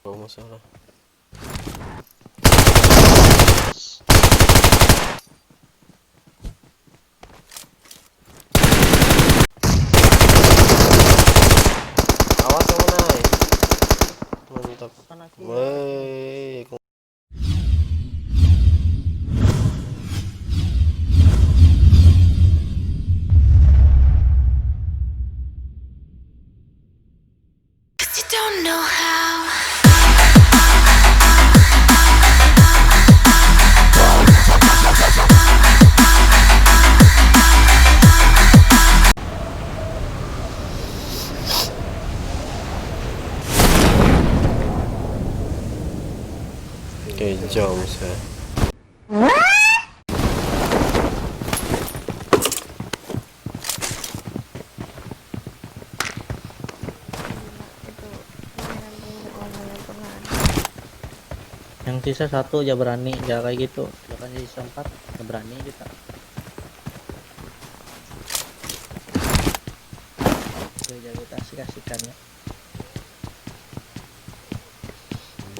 Gak masalah. Awas sama naik. Mantap. Woi. Don't know how. Oke, jam saya. Yang sisa satu aja berani, jangan kayak gitu. Jangan sisa 4 nggak berani kita. Jadi kita asik-asikan ya.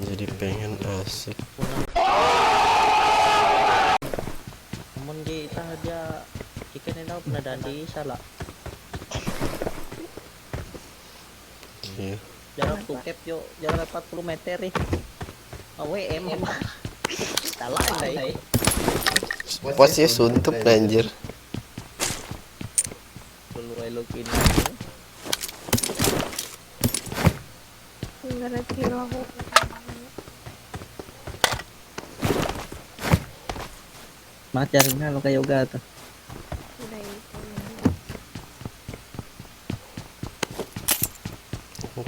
Jadi pengen asik. Namun kita aja ikan ini pernah dandi salah. Iya. Jarak tukep yuk, jarak 40 meter nih. AWM salah ini. Pasti suntup anjir. Dulu elokin Enggak ada kilo aku. Macarnya lo kayak yoga tuh. Udah itu.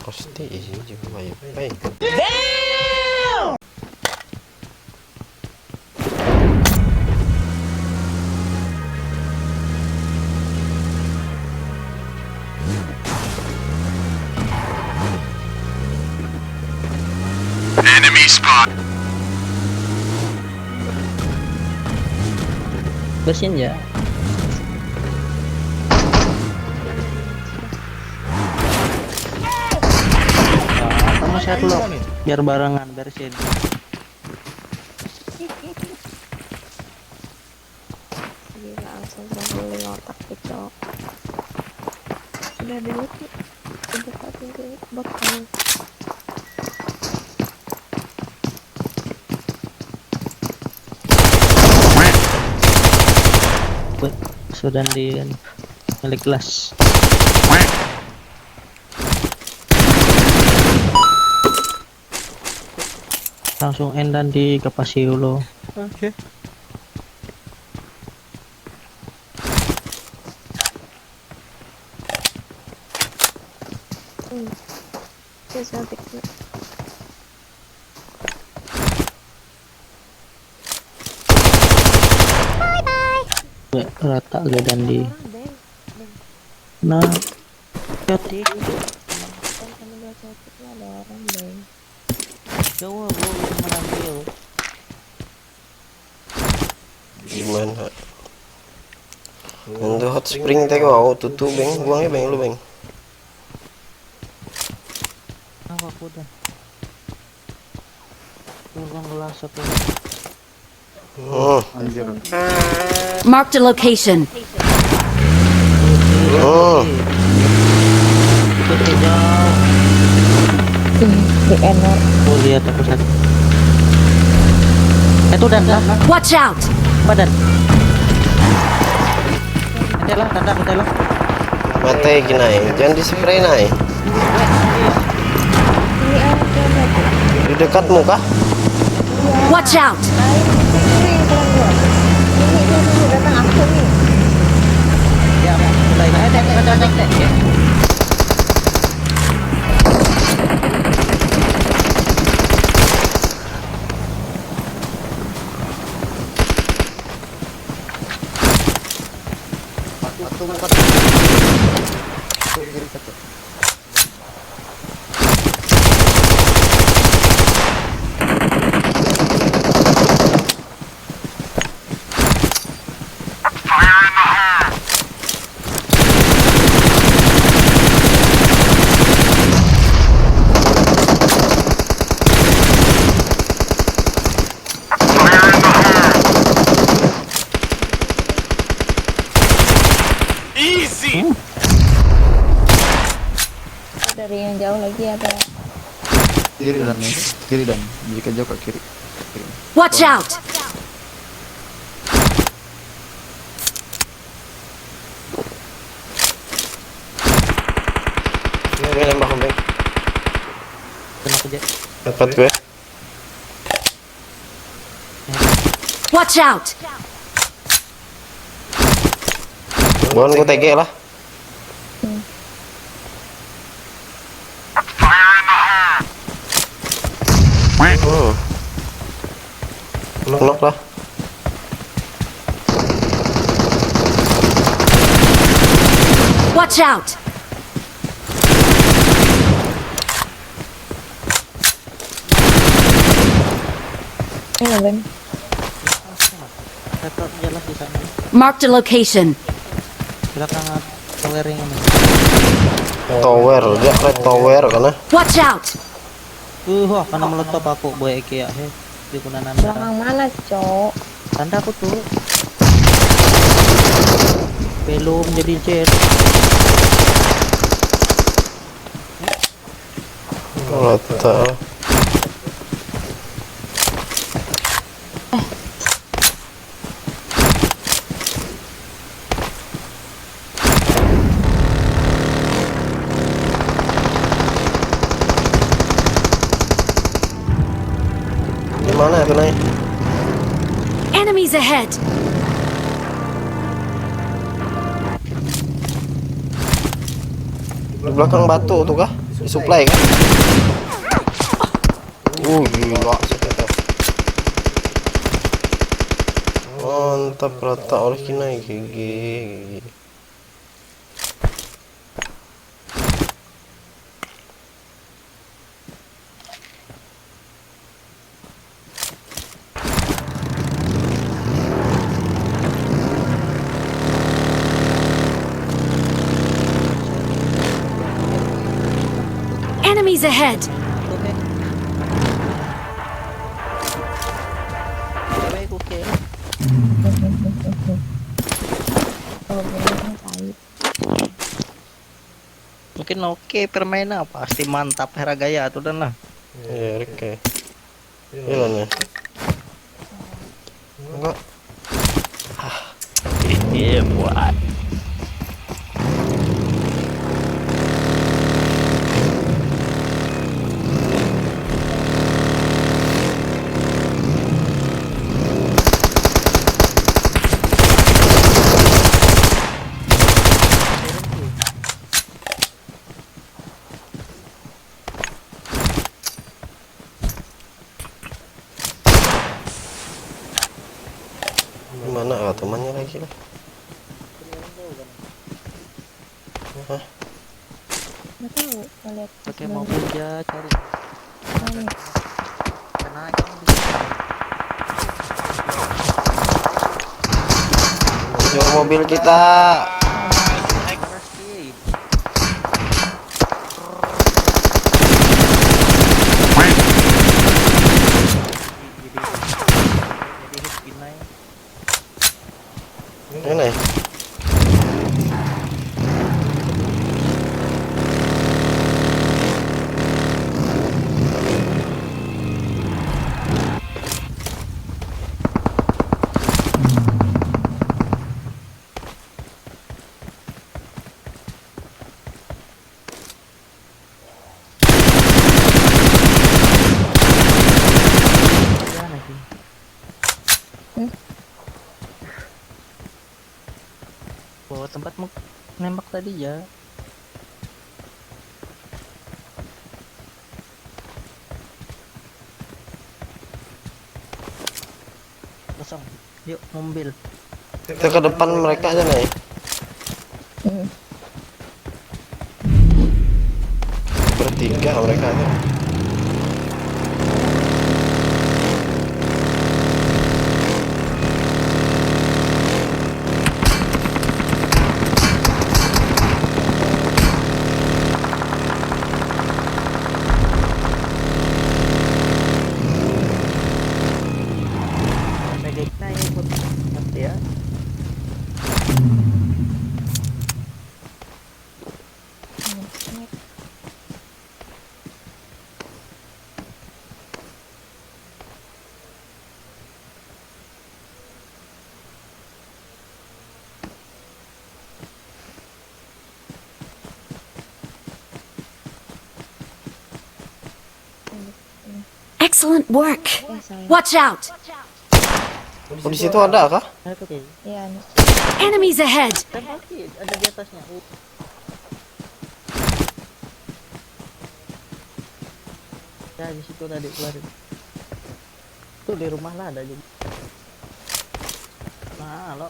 Pasti ini juga baik-baik. Enemy spot. Bersin ya. Kamu share lo biar barengan bersin. Gila, langsung beli otak gitu. Udah dulu sih. Buka pintu bot kamu. Sudah di milik kelas. Langsung endan di kapasi dulu. Oke. Exotic. Rata gak dan di. Nah, cantik. Ada orang deh. Coba gua menambil. Gimana? Untuk hot spring teh kau tutup beng, buangnya beng lu beng. Apa aku udah. Turun gelas satu. Anjir. Marked a location. Itu jauh. Di enak. Oh lihat aku satu. Itu dan Watch out! badan. Adalah tanda adalah. Mate gini, jangan di spray naik. Ini ada lagi. Di dekatmu kah? Watch out! Ini datang aku nih. Ya, mulai naik. dari yang jauh lagi ada. Kiri dan jika jauh ke kiri. Watch out! Ini nembak beng. Kenapa aja? Dapat gue. Watch out! Bon gue TG lah. Knock lah. Watch out! Ini Bang. Tetap jalan di sana. Marked a location. Belakang tower yang ini. Tower, dia red tower karena. Watch out! Wah, karena meletup aku boy ya. Di kunanan. Belakang mana, Cok? Tanda aku tuh. Belum jadi jet. Letak. Gimana itu naik? Enemies ahead! Di belakang batu tuh kah? Di supply kan? Gila sekitar. Mantap rata oleh kinai gigi. Enemies ahead! Oke. Kalau bilang tai. Mungkin oke permainan pasti mantap Hera Gaya tuh dan lah. Iya, oke. Iya nih. Enggak. Iya buat. Mana temannya lagi lah? Hah? Nggak tahu, nggak lihat. Pakai mobil aja cari. Mana? Karena Jauh mobil kita. Ini. Bawa tempat nembak tadi ya. Kosong. Yuk mobil. Kita ke depan mereka aja nih. Bertiga mereka aja. Excellent work. Sayang. Watch out. Oh, di situ ada kah? Nah, itu kayak Iya nih. Enemies ahead. kan pasti ada di atasnya. Ya di situ tadi keluarin. Tuh di rumah lah ada juga. Nah, lo.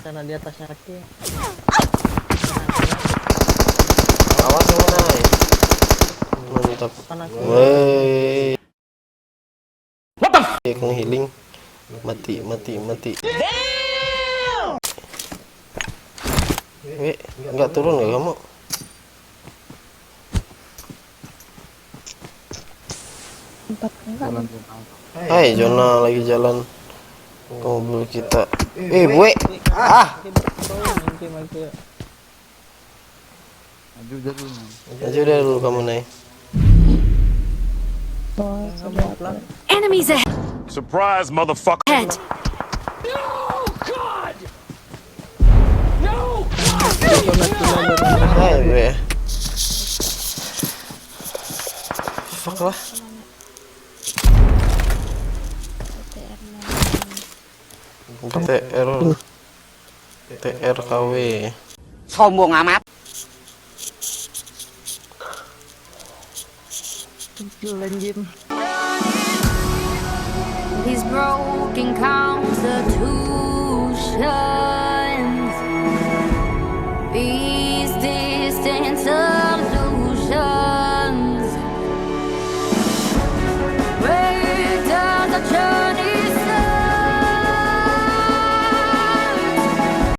Karena di atasnya lagi. Awas yang naik. Mantap. Wey. What the? Kung healing. Mati. Enggak turun ya kamu? Empat enggak. Jalan jalan. Hai, Jona lagi jalan ke mobil kita. Bue. Ah, Maju dulu. aja udah dulu kamu naik. Oh, sudah. Enemies ahead. Surprise, motherfucker. Hai, Bue. Fuck lah. TRKW. Sombong amat. Jualan game. These broken counts are